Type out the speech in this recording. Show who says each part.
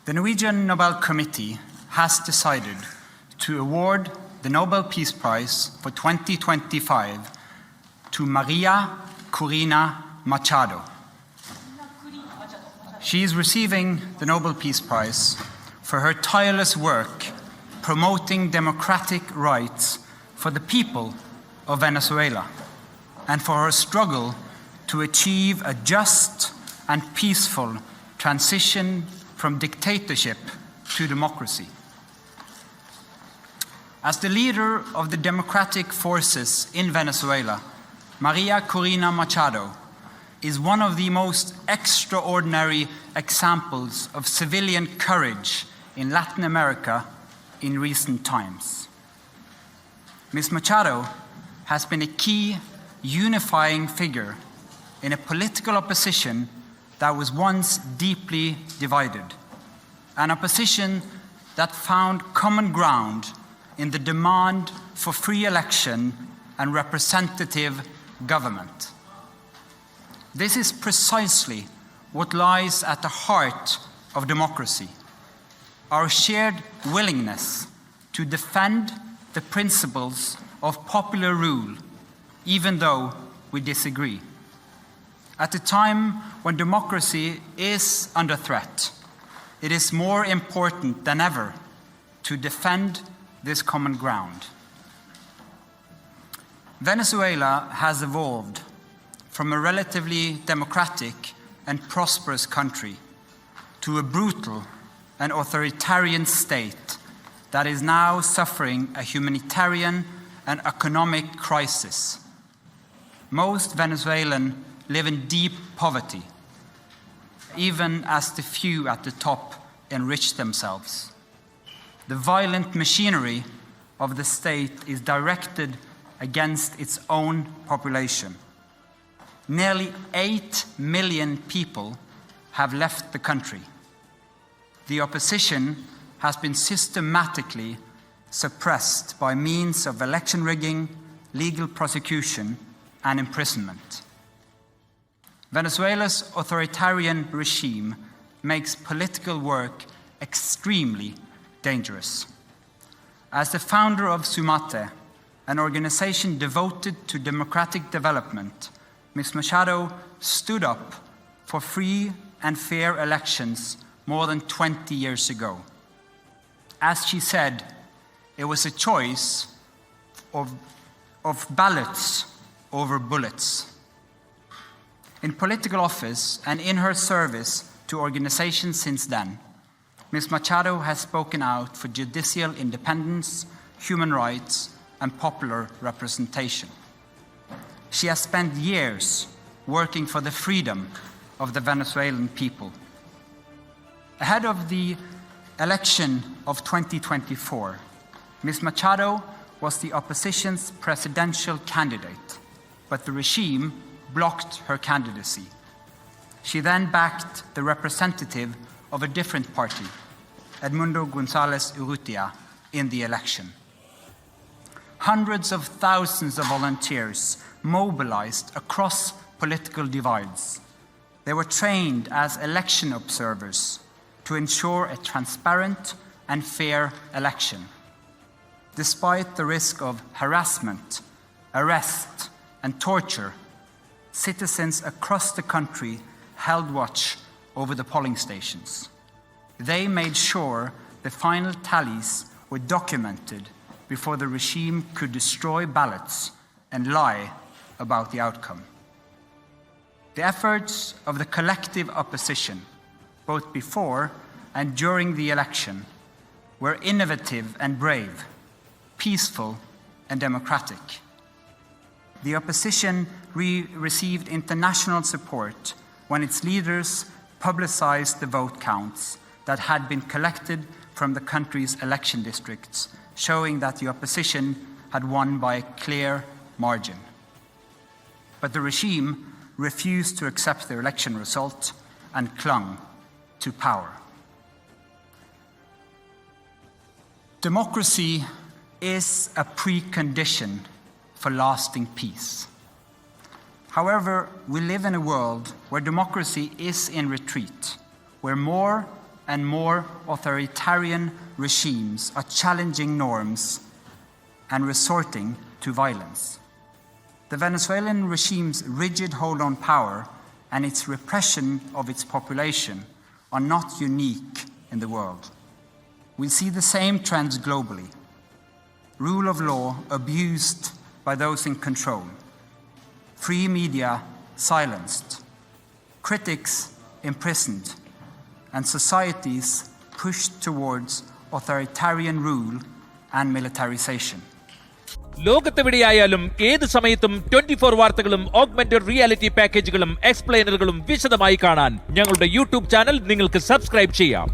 Speaker 1: The Norwegian Nobel Committee has decided to award the Nobel Peace Prize for 2025 to Maria Corina Machado. She is receiving the Nobel Peace Prize for her tireless work promoting democratic rights for the people of Venezuela and for her struggle to achieve a just and peaceful transition from dictatorship to democracy. As the leader of the democratic forces in Venezuela, Maria Corina Machado is one of the most extraordinary examples of civilian courage in Latin America in recent times. Ms. Machado has been a key unifying figure in a political opposition that was once deeply divided, an opposition that found common ground in the demand for free election and representative government. This is precisely what lies at the heart of democracy, our shared willingness to defend the principles of popular rule, even though we disagree. At a time when democracy is under threat, it is more important than ever to defend this common ground. Venezuela has evolved from a relatively democratic and prosperous country to a brutal and authoritarian state that is now suffering a humanitarian and economic crisis. Most Venezuelans live in deep poverty, even as the few at the top enrich themselves. The violent machinery of the state is directed against its own population. Nearly 8 million people have left the country. The opposition has been systematically suppressed by means of election rigging, legal prosecution, and imprisonment. Venezuela's authoritarian regime makes political work extremely dangerous. As the founder of Sumate, an organization devoted to democratic development, Ms. Machado stood up for free and fair elections more than 20 years ago. As she said, it was a choice of ballots over bullets. In political office and in her service to organizations since then, Ms. Machado has spoken out for judicial independence, human rights, and popular representation. She has spent years working for the freedom of the Venezuelan people. Ahead of the election of 2024, Ms. Machado was the opposition's presidential candidate, but the regime blocked her candidacy. She then backed the representative of a different party, Edmundo González Urrutia, in the election. Hundreds of thousands of volunteers mobilized across political divides. They were trained as election observers to ensure a transparent and fair election. Despite the risk of harassment, arrest, and torture, citizens across the country held watch over the polling stations. They made sure the final tallies were documented before the regime could destroy ballots and lie about the outcome. The efforts of the collective opposition, both before and during the election, were innovative and brave, peaceful and democratic. The opposition received international support when its leaders publicized the vote counts that had been collected from the country's election districts, showing that the opposition had won by a clear margin. But the regime refused to accept the election result and clung to power. Democracy is a precondition for lasting peace. However, we live in a world where democracy is in retreat, where more and more authoritarian regimes are challenging norms and resorting to violence. The Venezuelan regime's rigid hold on power and its repression of its population are not unique in the world. We see the same trends globally. Rule of law abused by those in control. Free media silenced. Critics imprisoned. And societies pushed towards authoritarian rule and militarization.
Speaker 2: ലോകത്തെവിടെയായാലും ഏത് സമയത്തും 24 വാർത്തകളും augmented reality പാക്കേജുകളും എക്സ്പ്ലെയിനറുകളും വിശദമായി കാണാൻ ഞങ്ങളുടെ YouTube channel നിങ്ങൾക്ക് subscribe ചെയ്യാം.